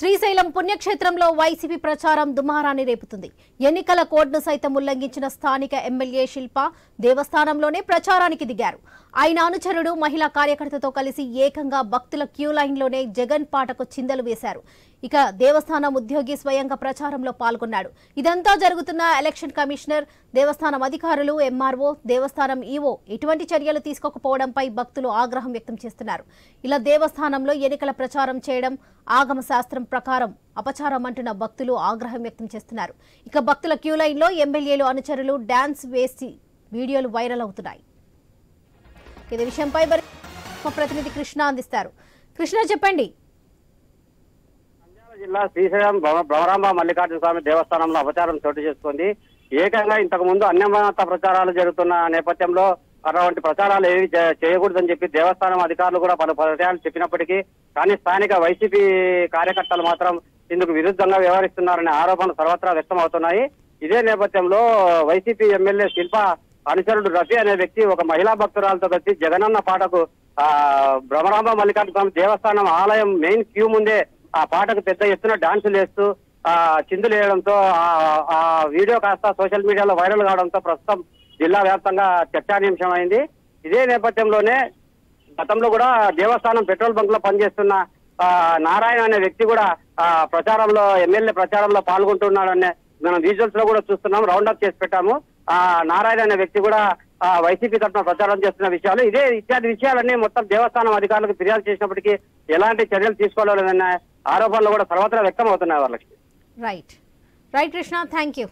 శ్రీశైలం పుణ్యక్షేత్రంలో వైసీపీ ప్రచారం దుమారాన్ని రేపుతుంది. ఎన్నికల కోడ్ను సైతం ఉల్లంఘించిన స్థానిక ఎమ్మెల్యే శిల్ప దేవస్థానంలోనే ప్రచారానికి దిగారు. ఆయన అనుచరుడు మహిళా కార్యకర్తతో కలిసి ఏకంగా భక్తుల క్యూ లైన్లోనే జగన్ పాటకు చిందలు వేశారు. ఇక దేవస్థానం ఉద్యోగి స్వయంగా ప్రచారంలో పాల్గొన్నాడు. ఇదంతా జరుగుతున్న ఎలక్షన్ కమిషనర్, దేవస్థానం అధికారులు, ఎంఆర్ఓ, దేవస్థానం ఈవో ఎటువంటి చర్యలు తీసుకోకపోవడంపై భక్తులు ఆగ్రహం వ్యక్తం చేస్తున్నారు. ఇలా దేవస్థానంలో ఎన్నికల ప్రచారం చేయడం ఆగమ శాస్త్రం ప్రకారం అపచారం అంటున్న భక్తులు ఆగ్రహం వ్యక్తం చేస్తున్నారు. ఇక భక్తుల క్యూ లైన్లో ఎమ్మెల్యేలు అనుచరులు డాన్స్ వేసి వీడియోలు వైరల్ అవుతున్నాయి. ఇదే విషయంపై మా ప్రతినిధి కృష్ణ అందిస్తారు. కృష్ణ, చెప్పండి. జిల్లా శ్రీశైలం భ్రమరాంబ మల్లికార్జున స్వామి దేవస్థానంలో అపచారం చోటు చేసుకుంది. ఏకంగా ఇంతకు ముందు అన్యమత ప్రచారాలు జరుగుతున్న నేపథ్యంలో అటువంటి ప్రచారాలు ఏవి చేయకూడదని చెప్పి దేవస్థానం అధికారులు కూడా పలు ప్రచారాలు చెప్పినప్పటికీ కానీ స్థానిక వైసీపీ కార్యకర్తలు మాత్రం ఇందుకు విరుద్ధంగా వ్యవహరిస్తున్నారనే ఆరోపణలు సర్వత్రా వ్యక్తం అవుతున్నాయి. ఇదే నేపథ్యంలో వైసీపీ ఎమ్మెల్యే శిల్ప అనుచరుడు రఫీ అనే వ్యక్తి ఒక మహిళా భక్తురాలతో కలిసి జగనన్న పాటకు భ్రమరాంబ మల్లికార్జున స్వామి దేవస్థానం ఆలయం మెయిన్ క్యూ ముందే ఆ పాటకు పెద్ద ఎత్తున డాన్సులు వేస్తూ చిందులు వేయడంతో ఆ వీడియో కాస్త సోషల్ మీడియాలో వైరల్ కావడంతో ప్రస్తుతం జిల్లా వ్యాప్తంగా చర్చానీయాంశమైంది. ఇదే నేపథ్యంలోనే గతంలో కూడా దేవస్థానం పెట్రోల్ బంక్ లో పనిచేస్తున్న నారాయణ అనే వ్యక్తి కూడా ప్రచారంలో ఎమ్మెల్యే ప్రచారంలో పాల్గొంటున్నాడనే మనం విజువల్స్ లో కూడా చూస్తున్నాం, రౌండప్ చేసి పెట్టాము. నారాయణ అనే వ్యక్తి కూడా వైసీపీ తరఫున ప్రచారం చేస్తున్న విషయాలు ఇత్యాది విషయాలన్నీ మొత్తం దేవస్థానం అధికారులకు ఫిర్యాదు చేసినప్పటికీ ఎలాంటి చర్యలు తీసుకోవాలనే ఆరోపణలు కూడా సర్వత్రా వ్యక్తం అవుతున్నాయి. Varalakshmi. Right Krishna, thank you.